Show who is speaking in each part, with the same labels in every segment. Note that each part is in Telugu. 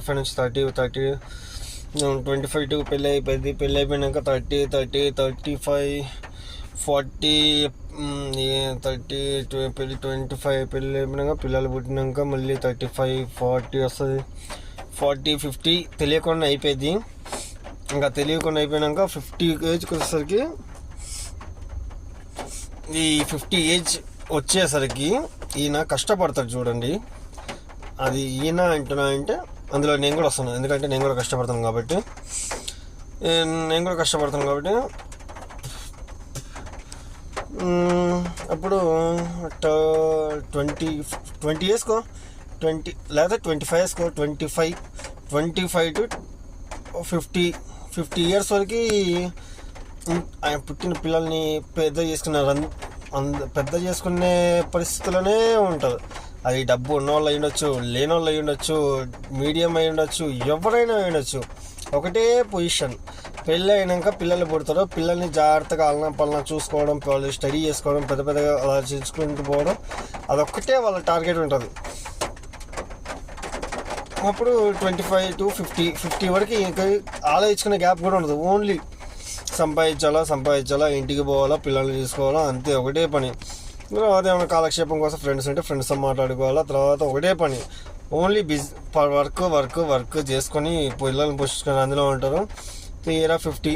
Speaker 1: 25 నుంచి 25 పెళ్ళి అయిపోయింది. పెళ్ళి అయిపోయినాక 35 40 పెళ్ళి 25 పెళ్ళి అయిపోయినాక పిల్లలు పుట్టినాక మళ్ళీ 35 40 వస్తుంది. 40 50 తెలియకుండా అయిపోయింది. ఇంకా తెలియకుండా అయిపోయినాక 50 ఏజ్కి వచ్చేసరికి, ఈ 50 ఏజ్ వచ్చేసరికి ఈయన కష్టపడతాడు చూడండి. అది ఈయన అంటున్నా అంటే అందులో నేను కూడా వస్తున్నాను, ఎందుకంటే నేను కూడా కష్టపడతాను కాబట్టి. అప్పుడు 20 ఇయర్స్కో 20 లేదా 25 ఇయర్స్కో 25 టు 50 ఇయర్స్ వరకు ఆయన పుట్టిన పిల్లల్ని పెద్ద చేసుకునే పరిస్థితుల్లోనే ఉంటారు. అది డబ్బు ఉన్నవాళ్ళు అయి ఉండొచ్చు, లేని వాళ్ళు అయి ఉండొచ్చు, మీడియం అయి ఉండొచ్చు, ఎవరైనా అయి ఉండొచ్చు. ఒకటే పొజిషన్, పెళ్ళి అయినాక పిల్లలు పుడతారు. పిల్లల్ని జాగ్రత్తగా అలనా చూసుకోవడం, వాళ్ళు స్టడీ చేసుకోవడం, పెద్దగా అలా చేసుకుంటూ పోవడం, అదొక్కటే వాళ్ళ టార్గెట్ ఉంటుంది. అప్పుడు 25 to 50 వరకు ఇంకా ఆలోచించుకునే గ్యాప్ కూడా ఉండదు. ఓన్లీ సంపాదించాలా, ఇంటికి పోవాలా, పిల్లల్ని చూసుకోవాలా, అంతే, ఒకటే పని. తర్వాత ఏమైనా కాలక్షేపం కోసం ఫ్రెండ్స్ ఉంటే ఫ్రెండ్స్తో మాట్లాడుకోవాలా. తర్వాత ఒకటే పని, ఓన్లీ వర్క్ చేసుకొని పిల్లల్ని పోషించుకొని అందులో ఉంటారు. తీరా 55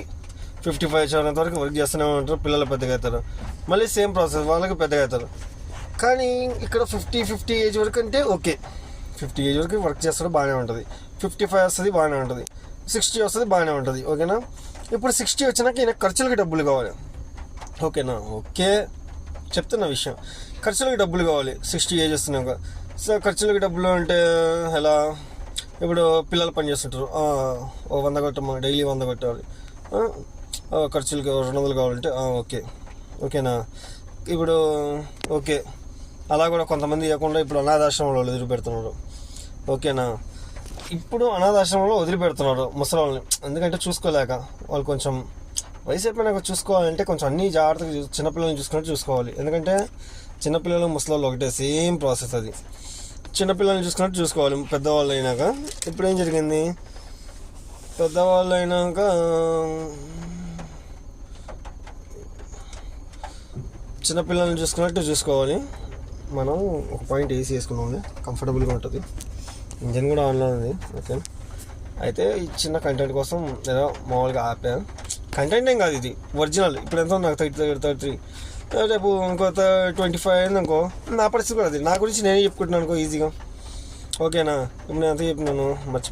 Speaker 1: వచ్చేంత వరకు వర్క్ చేస్తూనే ఉంటారు. పిల్లలు పెద్దగా అవుతారు. మళ్ళీ సేమ్ ప్రాసెస్, వాళ్ళకి పెద్దగా అవుతారు. కానీ ఇక్కడ 50 ఏజ్ వరకు అంటే ఓకే, 50 ఏజ్ వరకు వర్క్ చేస్తాడు, బాగానే ఉంటుంది. 55 వస్తుంది, బాగానే ఉంటుంది. 60 వస్తుంది, బాగానే ఉంటుంది. ఓకేనా? ఇప్పుడు 60 వచ్చినాక ఈయన ఖర్చులకి డబ్బులు కావాలి. ఓకేనా? ఓకే, చెప్తున్న విషయం, ఖర్చులకి డబ్బులు కావాలి 60 ఏజ్ వస్తున్నాక. సో ఖర్చులకి డబ్బులు అంటే ఎలా? ఇప్పుడు పిల్లలు పని చేస్తుంటారు, 100 కొట్టమ్మా, డైలీ 100 కొట్టాలి. ఖర్చులకి 200 కావాలంటే ఓకేనా? ఇప్పుడు ఓకే, అలా కూడా కొంతమంది ఇవ్వకుండా ఇప్పుడు అనాథాశ్రమంలో వదిలిపెడుతున్నారు. ఓకేనా? ఇప్పుడు అనాథాశ్రమంలో వదిలిపెడుతున్నారు ముసలాళ్ళని, ఎందుకంటే చూసుకోలేక. వాళ్ళు కొంచెం వయసు అయిపోయినాక చూసుకోవాలంటే కొంచెం అన్నీ జాగ్రత్తగా చిన్నపిల్లల్ని చూసుకున్నట్టు చూసుకోవాలి. ఎందుకంటే చిన్నపిల్లలు ముసలాళ్ళు ఒకటే, సేమ్ ప్రాసెస్ అది. చిన్నపిల్లల్ని చూసుకున్నట్టు చూసుకోవాలి పెద్దవాళ్ళు అయినాక. ఇప్పుడు ఏం జరిగింది, పెద్దవాళ్ళు అయినాక చిన్నపిల్లల్ని చూసుకున్నట్టు చూసుకోవాలి. మనం ఒక పాయింట్ ఏసీ వేసుకున్నాం, కంఫర్టబుల్గా ఉంటుంది. ఇంజన్ కూడా ఆన్లో ఉంది. ఓకే, అయితే ఈ చిన్న కంటెంట్ కోసం ఏదో మామూలుగా ఆపా. కంటెంట్ ఏం కాదు, ఇది ఒరిజినల్. ఇప్పుడు ఎంత నాకు 33, రేపు ఇంకో 25 అయింది అనుకో, నా పరిస్థితి కూడా అది. నా గురించి నేనే చెప్పుకుంటున్నాను అనుకో ఈజీగా. ఓకేనా? ఇప్పుడు నేను ఎంత చెప్పినాను మర్చిపోయి.